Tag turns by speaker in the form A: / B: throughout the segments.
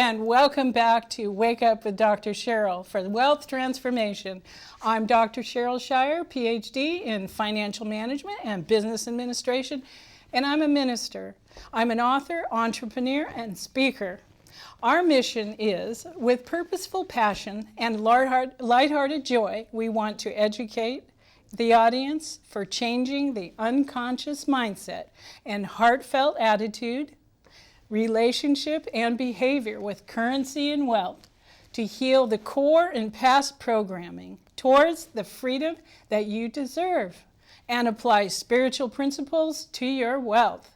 A: and welcome back to Wake Up with Dr. Cheryl for Wealth Transformation. I'm Dr. Cheryl Shire, PhD in Financial Management and Business Administration, and I'm a minister. I'm an author, entrepreneur, and speaker. Our mission is, with purposeful passion and lighthearted joy, we want to educate the audience for changing the unconscious mindset and heartfelt attitude, relationship, and behavior with currency and wealth to heal the core and past programming towards the freedom that you deserve and apply spiritual principles to your wealth.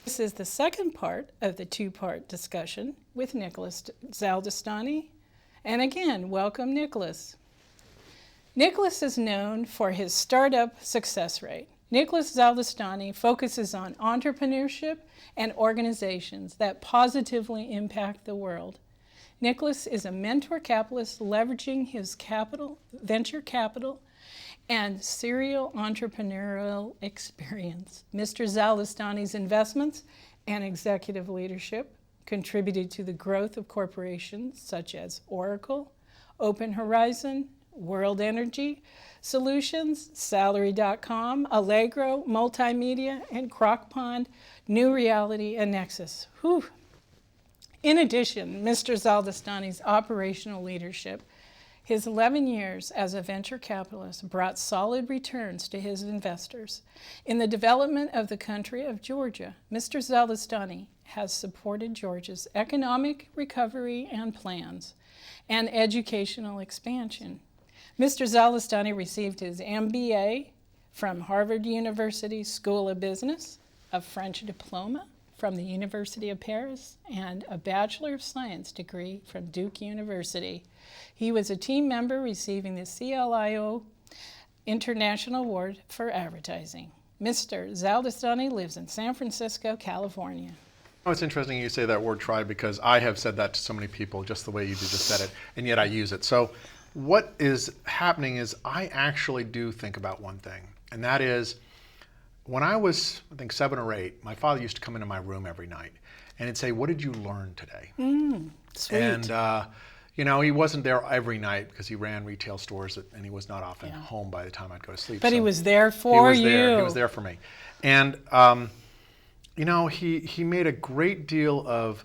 A: This is the second part of the two-part discussion with Nicholas Zaldastani. And again, welcome, Nicholas. Nicholas is known for his startup success rate. Nicholas Zaldastani focuses on entrepreneurship and organizations that positively impact the world. Nicholas is a mentor capitalist leveraging his venture capital, and serial entrepreneurial experience. Mr. Zaldastani's investments and executive leadership contributed to the growth of corporations such as Oracle, Open Horizon, World Energy Solutions, Salary.com, Allegro, Multimedia, and Crockpond, New Reality, and Nexus. Whew. In addition, Mr. Zaldastani's operational leadership, his 11 years as a venture capitalist brought solid returns to his investors. In the development of the country of Georgia, Mr. Zaldastani has supported Georgia's economic recovery and plans and educational expansion. Mr. Zaldastani received his MBA from Harvard University School of Business, a French diploma from the University of Paris, and a Bachelor of Science degree from Duke University. He was a team member receiving the CLIO International Award for Advertising. Mr. Zaldastani lives in San Francisco, California.
B: Oh, it's interesting you say that word try, because I have said that to so many people just the way you just said it, and yet I use it. So what is happening is I actually do think about one thing, and that is when I was, I think, 7 or 8, my father used to come into my room every night and he'd say, "What did you learn today?"
A: Sweet.
B: And you know, he wasn't there every night because he ran retail stores and he was not often home by the time I'd go to sleep.
A: But so he was there for you.
B: He was there for me. And you know, he made a great deal of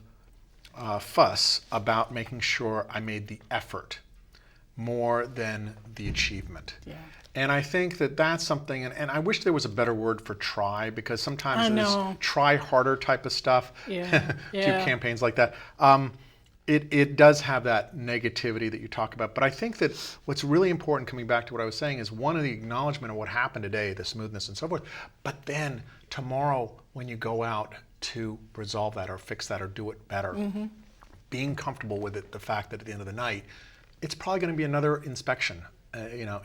B: fuss about making sure I made the effort more than the achievement. Yeah. And I think that that's something, and I wish there was a better word for try, because sometimes there's try harder type of stuff, through campaigns like that. It does have that negativity that you talk about. But I think that what's really important, coming back to what I was saying, is one of the acknowledgement of what happened today, the smoothness and so forth, but then tomorrow when you go out to resolve that or fix that or do it better, being comfortable with it, the fact that at the end of the night, it's probably going to be another inspection. You know,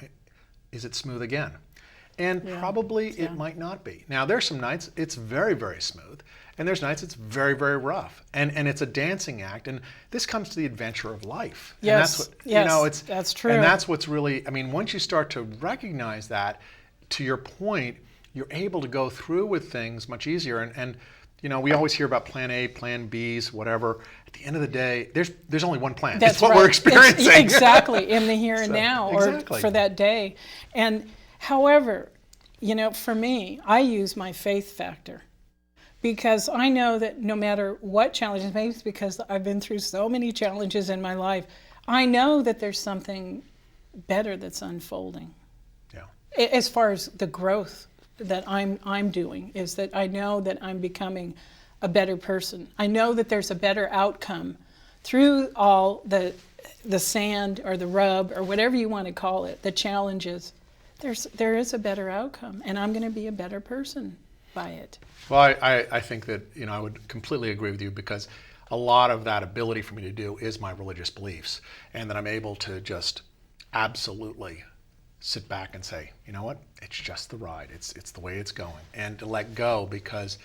B: is it smooth again? And probably it might not be. Now, there's some nights it's very, very smooth, and there's nights it's very, very rough. And it's a dancing act, and this comes to the adventure of life.
A: Yes,
B: and that's what, you know,
A: that's true.
B: And that's what's really, I mean, once you start to recognize that, to your point, you're able to go through with things much easier. And you know, we always hear about plan A, plan Bs, whatever. At the end of the day, there's only one plan. That's what we're experiencing.
A: Exactly, in the here and now, or for that day. And however, you know, for me, I use my faith factor, because I know that no matter what challenges, maybe it's because I've been through so many challenges in my life, I know that there's something better that's unfolding. Yeah. As far as the growth that I'm doing, is that I know that I'm becoming a better person. I know that there's a better outcome through all the sand or the rub or whatever you want to call it, the challenges. There is a better outcome, and I'm going to be a better person by it.
B: Well, I think that, you know, I would completely agree with you, because a lot of that ability for me to do is my religious beliefs, and that I'm able to just absolutely sit back and say, you know what, it's just the ride. It's the way it's going, and to let go, because,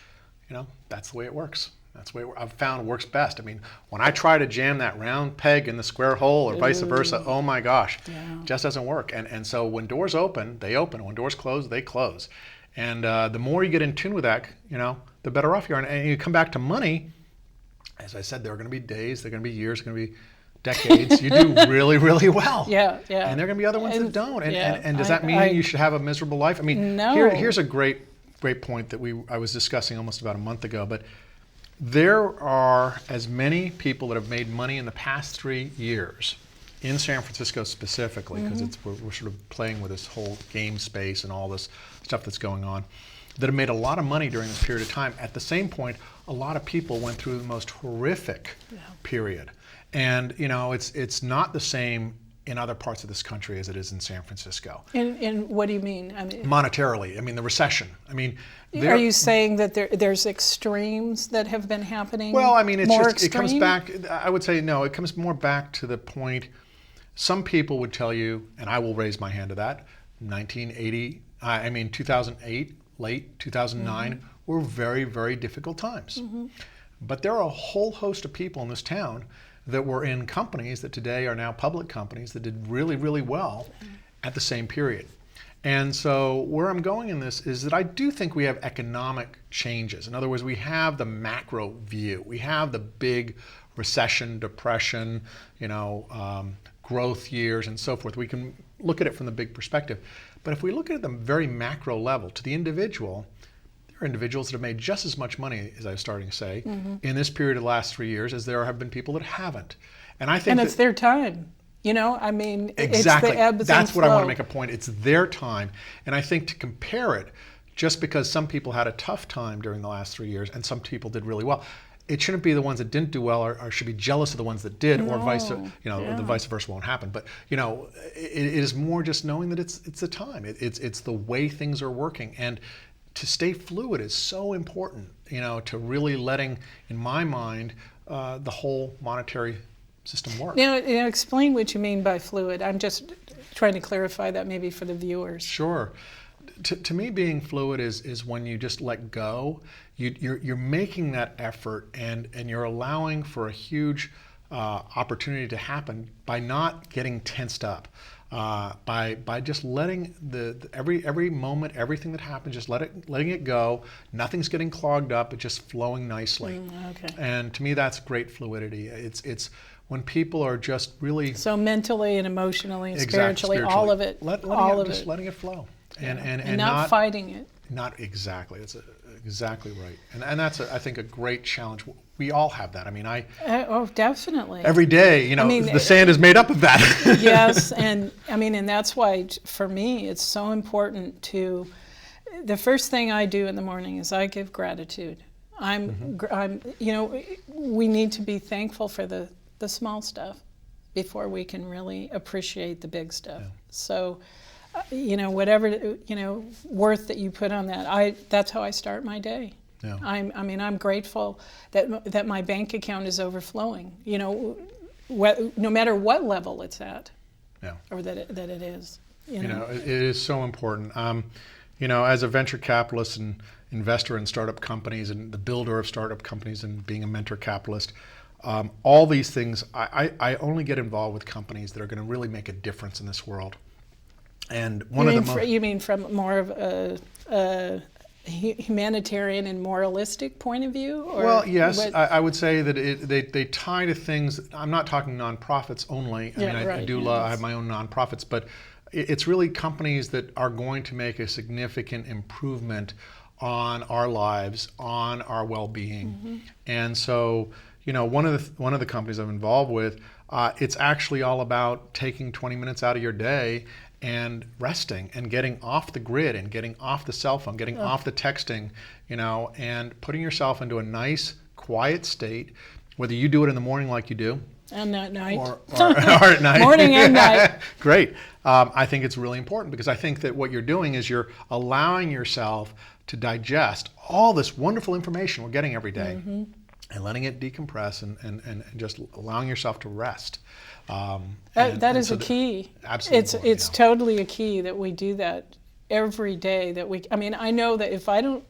B: you know, that's the way it works. That's the way I've found works best. I mean, when I try to jam that round peg in the square hole or vice versa, oh my gosh, just doesn't work. And so when doors open, they open. When doors close, they close. And the more you get in tune with that, you know, the better off you are. And you come back to money, as I said, there are going to be days, there are going to be years, there are going to be decades. You do really, really well.
A: Yeah, yeah.
B: And there are going to be other ones that don't. And does that mean you should have a miserable life? I mean,
A: no.
B: here's a great point that I was discussing almost about a month ago. But there are as many people that have made money in the past 3 years in San Francisco specifically, because we're sort of playing with this whole game space and all this stuff that's going on, that have made a lot of money during this period of time. At the same point, a lot of people went through the most horrific period. And it's not the same in other parts of this country as it is in San Francisco.
A: And what do you mean? I mean,
B: monetarily, I mean the recession. I mean,
A: are you saying that there's extremes that have been happening?
B: Well, I mean, it comes back. I would say no. It comes more back to the point. Some people would tell you, and I will raise my hand to that. 2008, late 2009 were very, very difficult times. But there are a whole host of people in this town that were in companies that today are now public companies that did really, really well at the same period. And so where I'm going in this is that I do think we have economic changes. In other words, we have the macro view. We have the big recession, depression, growth years and so forth. We can look at it from the big perspective. But if we look at it at the very macro level, to the individual, there are individuals that have made just as much money, as I was starting to say, in this period of the last 3 years as there have been people that haven't. And I think
A: it's their time. I mean,
B: exactly.
A: It's the ebbs
B: That's
A: and
B: what I want
A: flow.
B: to make a point. It's their time. And I think to compare it, just because some people had a tough time during the last 3 years and some people did really well, it shouldn't be the ones that didn't do well or should be jealous of the ones that did, or the vice versa won't happen. But it is more just knowing that it's the time. It's the way things are working, and to stay fluid is so important. To really letting, in my mind, the whole monetary system work.
A: Now, explain what you mean by fluid. I'm just trying to clarify that maybe for the viewers.
B: Sure. To me, being fluid is when you just let go. You're making that effort, and you're allowing for a huge opportunity to happen by not getting tensed up, by just letting every moment, everything that happens, just letting it go. Nothing's getting clogged up. It's just flowing nicely.
A: Okay.
B: And to me, that's great fluidity. It's when people are just really
A: so mentally and emotionally and
B: spiritually,
A: all of it,
B: letting it flow. And
A: not fighting it.
B: Not exactly. That's exactly right. And that's, I think, a great challenge. We all have that. I mean,
A: definitely.
B: Every day, the sand is made up of that.
A: Yes, and that's why, for me, it's so important to, the first thing I do in the morning is I give gratitude. We need to be thankful for the small stuff before we can really appreciate the big stuff. Yeah. So, whatever, worth that you put on that, that's how I start my day. Yeah. I'm grateful that my bank account is overflowing, no matter what level it's at.
B: Yeah.
A: Or that it is.
B: It is so important. As a venture capitalist and investor in startup companies and the builder of startup companies and being a mentor capitalist, all these things, I only get involved with companies that are going to really make a difference in this world. And
A: you mean from more of a humanitarian and moralistic point of view? Or
B: well, yes, I would say that they tie to things. I'm not talking nonprofits only. I have my own nonprofits, but it's really companies that are going to make a significant improvement on our lives, on our well-being. And so, one of the companies I'm involved with, it's actually all about taking 20 minutes out of your day and resting and getting off the grid and getting off the cell phone, getting off the texting, and putting yourself into a nice, quiet state, whether you do it in the morning like you do.
A: And at night.
B: Or at night.
A: Morning and night.
B: Great. I think it's really important because I think that what you're doing is you're allowing yourself to digest all this wonderful information we're getting every day and letting it decompress and just allowing yourself to rest.
A: That is a key.
B: Absolutely.
A: It's totally a key that we do that every day. I know that if I don't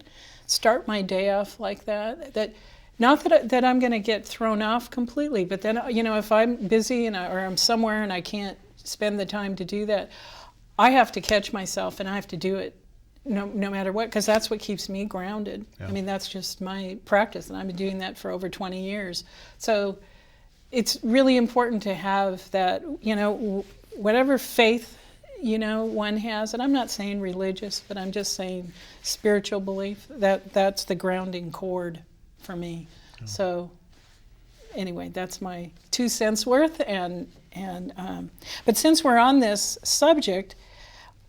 A: start my day off like that not that I'm going to get thrown off completely, but then, if I'm busy or I'm somewhere and I can't spend the time to do that, I have to catch myself and I have to do it no matter what, because that's what keeps me grounded.
B: Yeah.
A: I mean, that's just my practice, and I've been doing that for over 20 years. So it's really important to have that, whatever faith, one has, and I'm not saying religious, but I'm just saying spiritual belief, that's the grounding cord for me. Yeah. So anyway, that's my 2 cents worth. But since we're on this subject,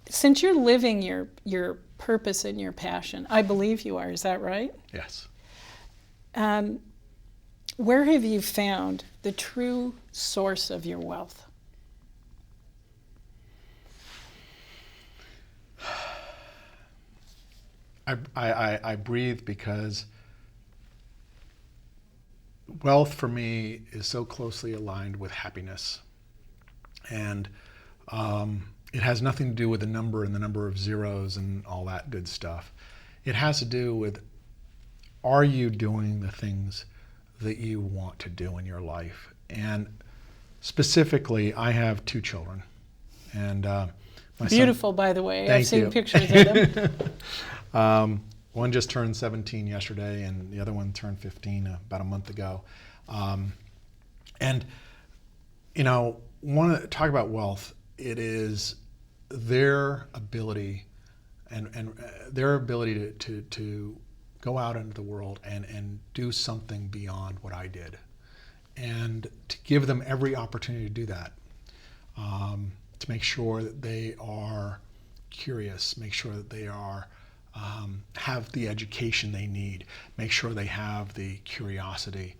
A: since you're living your purpose and your passion, I believe you are, is that right?
B: Yes.
A: Where have you found the true source of your wealth?
B: I breathe because wealth for me is so closely aligned with happiness. And it has nothing to do with the number and the number of zeros and all that good stuff. It has to do with, are you doing the things that you want to do in your life? And specifically, I have 2 children. And my
A: beautiful, son, by the way.
B: I've
A: seen pictures of them.
B: One just turned 17 yesterday, and the other one turned 15 about a month ago. Want to talk about wealth. It is their ability and their ability to go out into the world and do something beyond what I did, and to give them every opportunity to do that, to make sure that they are curious, make sure that they are have the education they need, make sure they have the curiosity.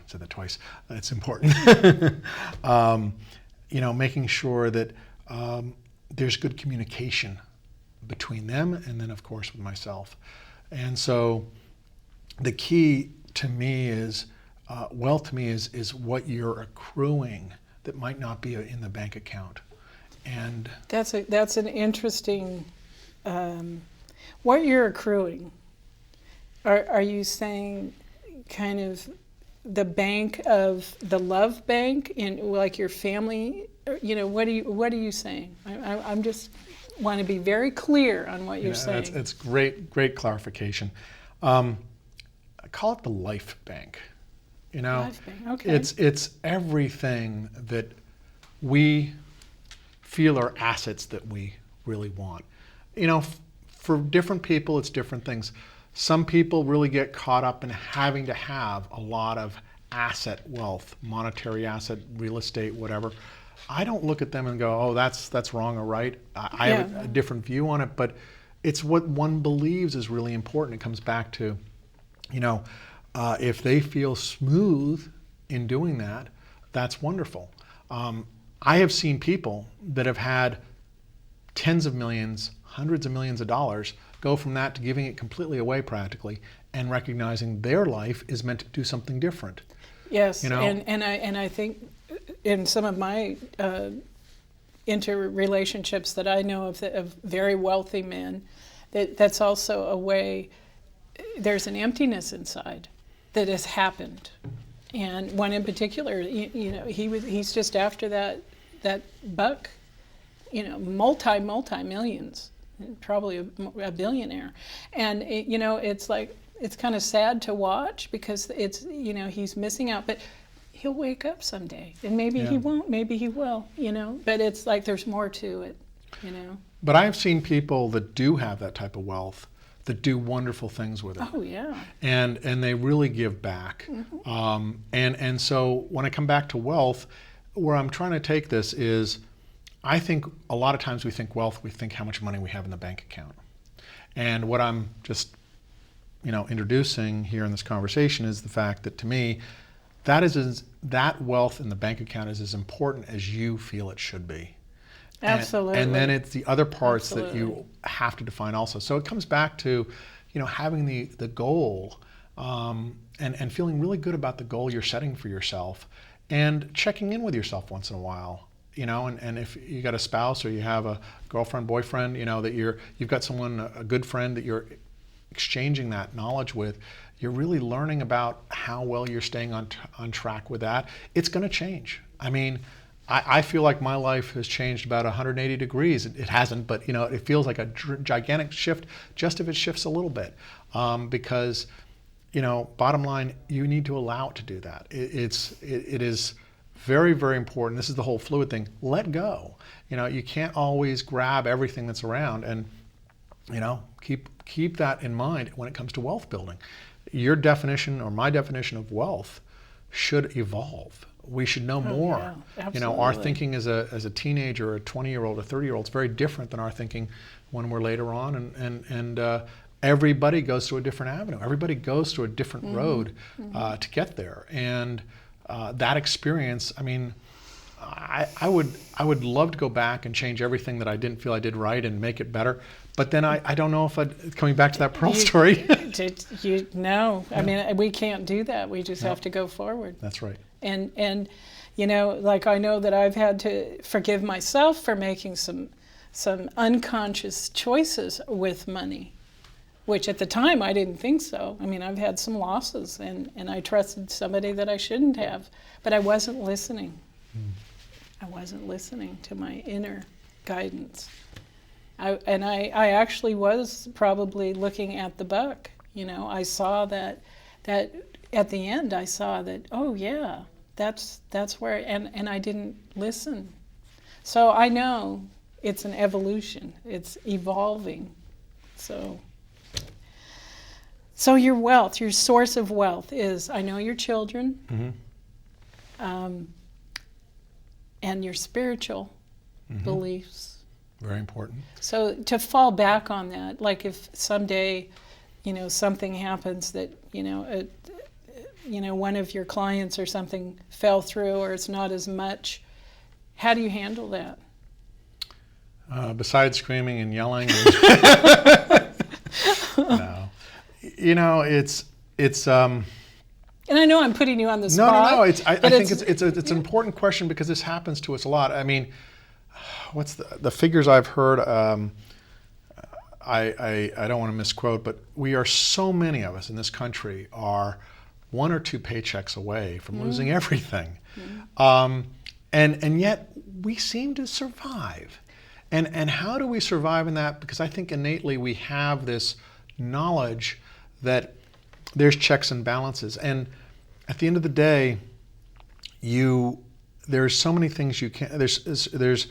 B: Said that twice. It's important. Making sure that there's good communication between them, and then of course with myself. And so the key to me is, wealth to me is what you're accruing that might not be in the bank account. And
A: that's an interesting, what you're accruing. Are you saying kind of the bank of the love bank in like your family? What are you saying? I'm just want to be very clear on what you're saying.
B: It's great clarification. I call it the life bank.
A: Life bank. Okay.
B: It's everything that we feel are assets that we really want. For different people, it's different things. Some people really get caught up in having to have a lot of asset wealth, monetary asset, real estate, whatever. I don't look at them and go, oh, that's wrong or right. I have a different view on it, but it's what one believes is really important. It comes back to, if they feel smooth in doing that, that's wonderful. I have seen people that have had tens of millions, hundreds of millions of dollars go from that to giving it completely away practically, and recognizing their life is meant to do something different.
A: Yes, and I think in some of my interrelationships that I know of very wealthy men, that's also a way, there's an emptiness inside that has happened. And one in particular, he's just after that buck, multi millions, probably a billionaire. And it's like, it's kind of sad to watch because it's, he's missing out, but he'll wake up someday, and maybe he won't, maybe he will, but it's like there's more to it,
B: But I've seen people that do have that type of wealth that do wonderful things with it.
A: Oh yeah.
B: And they really give back. Mm-hmm. And so when I come back to wealth, where I'm trying to take this is, I think a lot of times we think wealth, we think how much money we have in the bank account. And what I'm just introducing here in this conversation is the fact that to me, that wealth in the bank account is as important as you feel it should be.
A: Absolutely.
B: And then it's the other parts that you have to define also. So it comes back to, having the goal, and feeling really good about the goal you're setting for yourself, and checking in with yourself once in a while. And if you got a spouse or you have a girlfriend, boyfriend, that you've got someone, a good friend that you're exchanging that knowledge with, you're really learning about how well you're staying on track with that. It's going to change. I mean, I feel like my life has changed about 180 degrees. It hasn't, but it feels like a gigantic shift, just if it shifts a little bit, because bottom line, you need to allow it to do that. It is very, very important. This is the whole fluid thing. Let go. You can't always grab everything that's around, and keep that in mind when it comes to wealth building. Your definition or my definition of wealth should evolve. We should know more.
A: Yeah, absolutely.
B: Our thinking as a teenager, a 20-year-old, a 30-year-old is very different than our thinking when we're later on, and everybody goes through a different avenue. Everybody goes through a different road to get there, and that experience. I mean, I would love to go back and change everything that I didn't feel I did right and make it better. But then I don't know if coming back to that Pearl story.
A: No, I mean, we can't do that. We just have to go forward.
B: That's right.
A: And like I know that I've had to forgive myself for making some unconscious choices with money, which at the time I didn't think so. I mean, I've had some losses, and I trusted somebody that I shouldn't have, but I wasn't listening. I wasn't listening to my inner guidance. I actually was probably looking at the buck. I saw that at the end I saw that, oh yeah, that's where, and I didn't listen. So I know it's an evolution. It's evolving. So your wealth, your source of wealth is, I know, your children, and your spiritual beliefs.
B: Very important.
A: So to fall back on that, like if someday, something happens that, one of your clients or something fell through, or it's not as much, how do you handle that?
B: Besides screaming and yelling, no. It's.
A: And I know I'm putting you on the spot.
B: No. I think it's an important question, because this happens to us a lot. I mean, what's the figures I've heard? I don't want to misquote, but we are, so many of us in this country are 1 or 2 paychecks away from losing everything, and yet we seem to survive. And how do we survive in that? Because I think innately we have this knowledge that there's checks and balances, and at the end of the day, there's so many things you can't. There's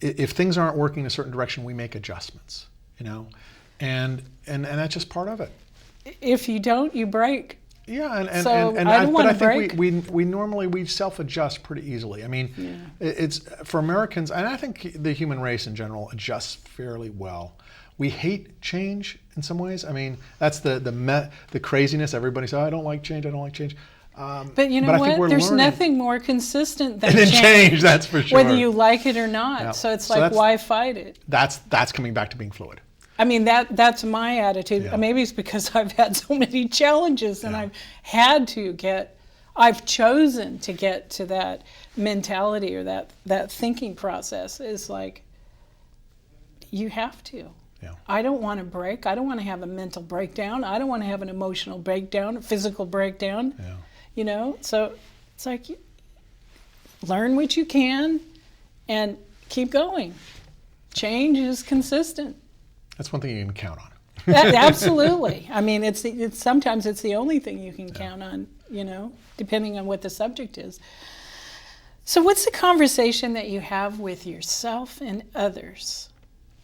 B: if things aren't working in a certain direction, we make adjustments, and that's just part of it.
A: If you don't, you break.
B: Yeah,
A: but I think
B: we normally self-adjust pretty easily. I mean, it's for Americans, and I think the human race in general adjusts fairly well. We hate change in some ways. I mean, that's the craziness. Everybody says, I don't like change. I don't like change.
A: But you know what? There's nothing more consistent than
B: change. That's for sure.
A: Whether you like it or not. Yeah. So it's like, why fight it?
B: That's coming back to being fluid.
A: I mean, that's my attitude. Yeah. Maybe it's because I've had so many challenges, and I've chosen to get to that mentality, or that thinking process is like, you have to.
B: Yeah.
A: I don't want to break. I don't want to have a mental breakdown. I don't want to have an emotional breakdown, a physical breakdown.
B: Yeah.
A: So it's like, learn what you can and keep going. Change is consistent.
B: That's one thing you can count on.
A: Absolutely. I mean, it's sometimes it's the only thing you can count on, depending on what the subject is. So what's the conversation that you have with yourself and others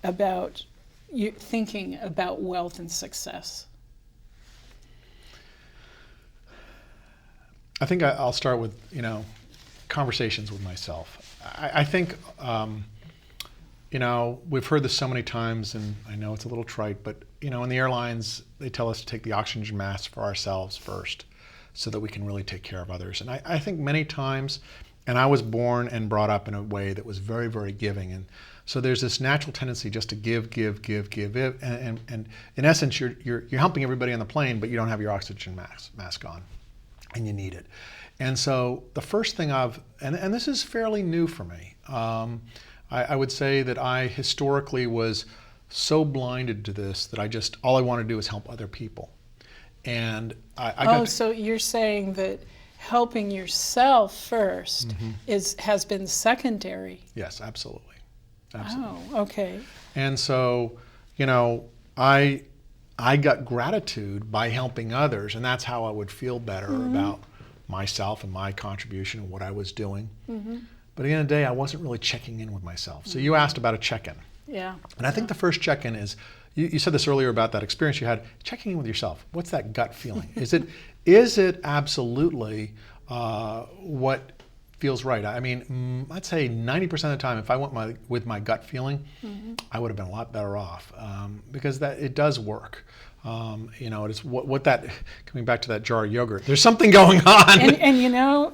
A: about you thinking about wealth and success?
B: I think I'll start with, conversations with myself. I think, we've heard this so many times, and I know it's a little trite, but, in the airlines, they tell us to take the oxygen mask for ourselves first so that we can really take care of others. And I think many times, and I was born and brought up in a way that was very, very giving. And so there's this natural tendency just to give. And in essence, you're helping everybody on the plane, but you don't have your oxygen mask on, and you need it. And so the first thing and this is fairly new for me, I would say that I historically was so blinded to this that all I want to do is help other people. And
A: so you're saying that helping yourself first has been secondary.
B: Yes, absolutely. Absolutely.
A: Oh, okay.
B: And so, you know, I got gratitude by helping others, and that's how I would feel better about myself and my contribution and what I was doing. But at the end of the day, I wasn't really checking in with myself. So you asked about a check-in.
A: Yeah.
B: And I think the first check-in is, you said this earlier about that experience you had, checking in with yourself. What's that gut feeling? Is it absolutely what feels right? I mean, I'd say 90% of the time, if I went with my gut feeling, I would have been a lot better off, because it does work. You know, it's what that, coming back to that jar of yogurt, there's something going on.
A: And you know,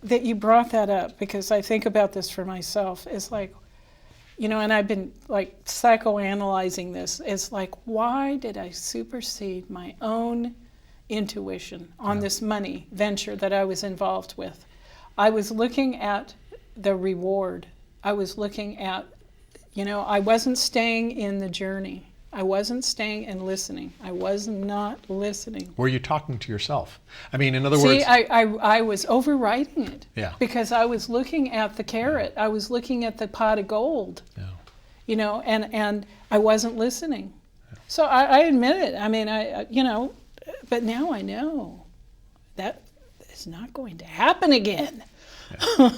A: that you brought that up, because I think about this for myself. It's like, you know, and I've been like psychoanalyzing this. It's like, why did I supersede my own intuition on this money venture that I was involved with? I was looking at the reward. I was looking at, you know, I wasn't staying in the journey. I wasn't staying and listening. I was not listening.
B: Were you talking to yourself? I mean, in other words...
A: See, I was overriding it.
B: Yeah.
A: Because I was looking at the carrot. I was looking at the pot of gold. Yeah. You know, and I wasn't listening. Yeah. So I admit it. I mean, you know, but now I know that it's not going to happen again.
B: Yeah.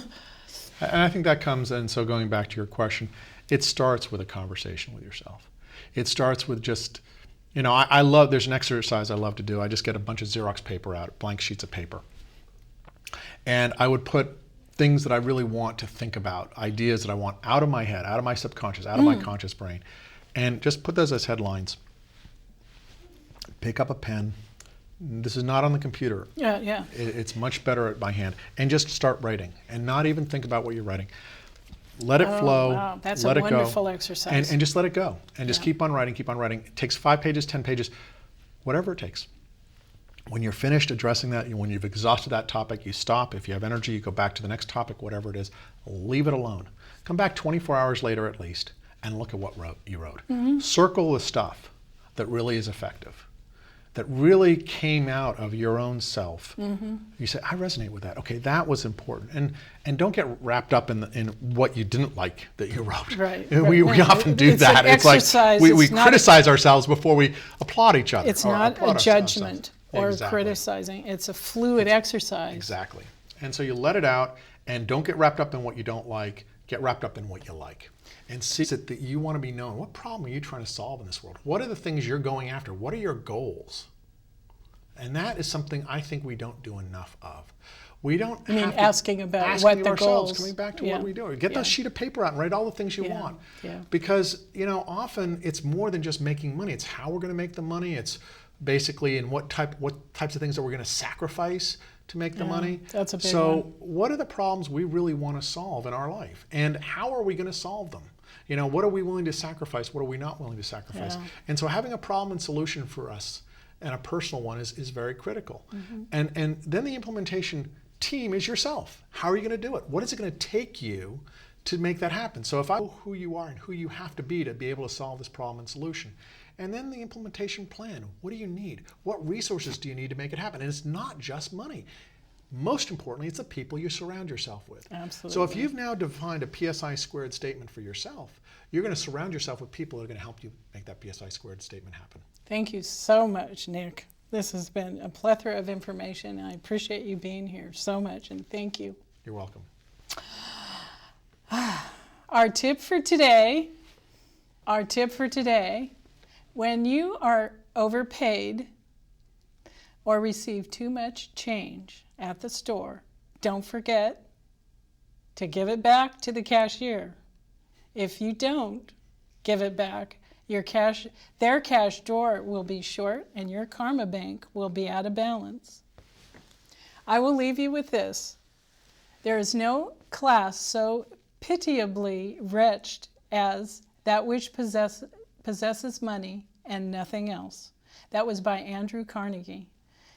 B: And I think that comes in, so going back to your question, it starts with a conversation with yourself. It starts with just, you know, I love, there's an exercise I love to do. I just get a bunch of Xerox paper out, blank sheets of paper. And I would put things that I really want to think about, ideas that I want out of my head, out of my subconscious, out of my conscious brain, and just put those as headlines. Pick up a pen. This is not on the computer.
A: Yeah, yeah.
B: It's much better by hand. And just start writing and not even think about what you're writing. Let it flow.
A: Wow. That's
B: let
A: a
B: it
A: wonderful
B: go,
A: exercise.
B: and just let it go. And just keep on writing, keep on writing. It takes 5 pages, 10 pages, whatever it takes. When you're finished addressing that, when you've exhausted that topic, you stop. If you have energy, you go back to the next topic, whatever it is. Leave it alone. Come back 24 hours later at least and look at what you wrote. Circle the stuff that really is effective, that really came out of your own self. You say, I resonate with that. Okay, that was important. And don't get wrapped up in what you didn't like that you wrote.
A: Right.
B: We often do
A: It's
B: that.
A: an
B: It's like
A: exercise.
B: we
A: It's not
B: criticize ourselves before we applaud each other.
A: It's
B: or
A: not
B: applaud
A: a
B: ourselves.
A: judgment or
B: Exactly.
A: criticizing. It's a fluid exercise.
B: Exactly. And so you let it out, and don't get wrapped up in what you don't like. Get wrapped up in what you like. And see that you want to be known. What problem are you trying to solve in this world? What are the things you're going after? What are your goals? And that is something I think we don't do enough of. We don't
A: I mean,
B: have to
A: asking about
B: asking
A: what the
B: ourselves,
A: goals.
B: coming back to
A: Yeah.
B: what we do. Get
A: Yeah.
B: that sheet of paper out and write all the things you
A: Yeah.
B: want.
A: Yeah.
B: Because, you know, often it's more than just making money. It's how we're going to make the money. It's basically in what types of things are we going to sacrifice to make the money.
A: That's a big
B: so
A: one.
B: what are the problems we really want to solve in our life? And how are we going to solve them? You know, what are we willing to sacrifice? What are we not willing to sacrifice?
A: Yeah.
B: And so having a problem and solution for us, and a personal one, is very critical. And then the implementation team is yourself. How are you going to do it? What is it going to take you to make that happen? So if I know who you are and who you have to be able to solve this problem and solution. And then the implementation plan. What do you need? What resources do you need to make it happen? And it's not just money. Most importantly, it's the people you surround yourself with.
A: Absolutely.
B: So if you've now defined a PSI squared statement for yourself, you're going to surround yourself with people that are going to help you make that PSI squared statement happen.
A: Thank you so much, Nick. This has been a plethora of information. I appreciate you being here so much, and thank you.
B: You're welcome.
A: Our tip for today, when you are overpaid or receive too much change at the store, don't forget to give it back to the cashier. If you don't give it back, their cash drawer will be short and your karma bank will be out of balance. I will leave you with this. There is no class so pitiably wretched as that which possesses money and nothing else. That was by Andrew Carnegie.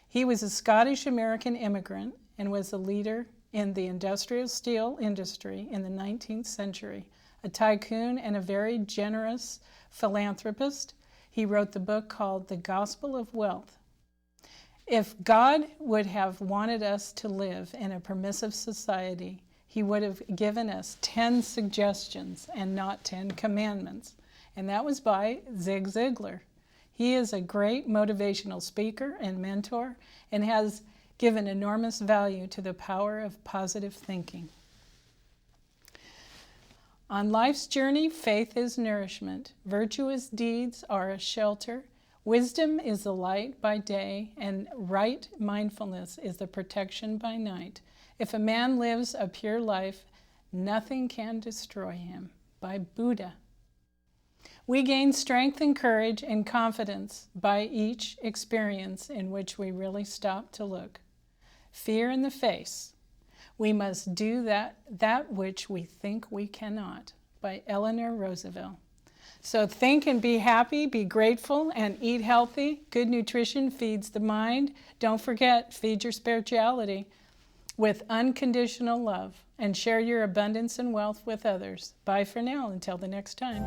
A: He was a Scottish-American immigrant and was a leader in the industrial steel industry in the 19th century. A tycoon and a very generous philanthropist, he wrote the book called The Gospel of Wealth. If God would have wanted us to live in a permissive society, he would have given us 10 suggestions and not 10 commandments. And that was by Zig Ziglar. He is a great motivational speaker and mentor and has given enormous value to the power of positive thinking. On life's journey, faith is nourishment. Virtuous deeds are a shelter. Wisdom is the light by day, and right mindfulness is the protection by night. If a man lives a pure life, nothing can destroy him. By Buddha. We gain strength and courage and confidence by each experience in which we really stop to look. Fear in the face. We must do that which we think we cannot. By Eleanor Roosevelt. So think and be happy, be grateful, and eat healthy. Good nutrition feeds the mind. Don't forget, feed your spirituality with unconditional love and share your abundance and wealth with others. Bye for now, until the next time.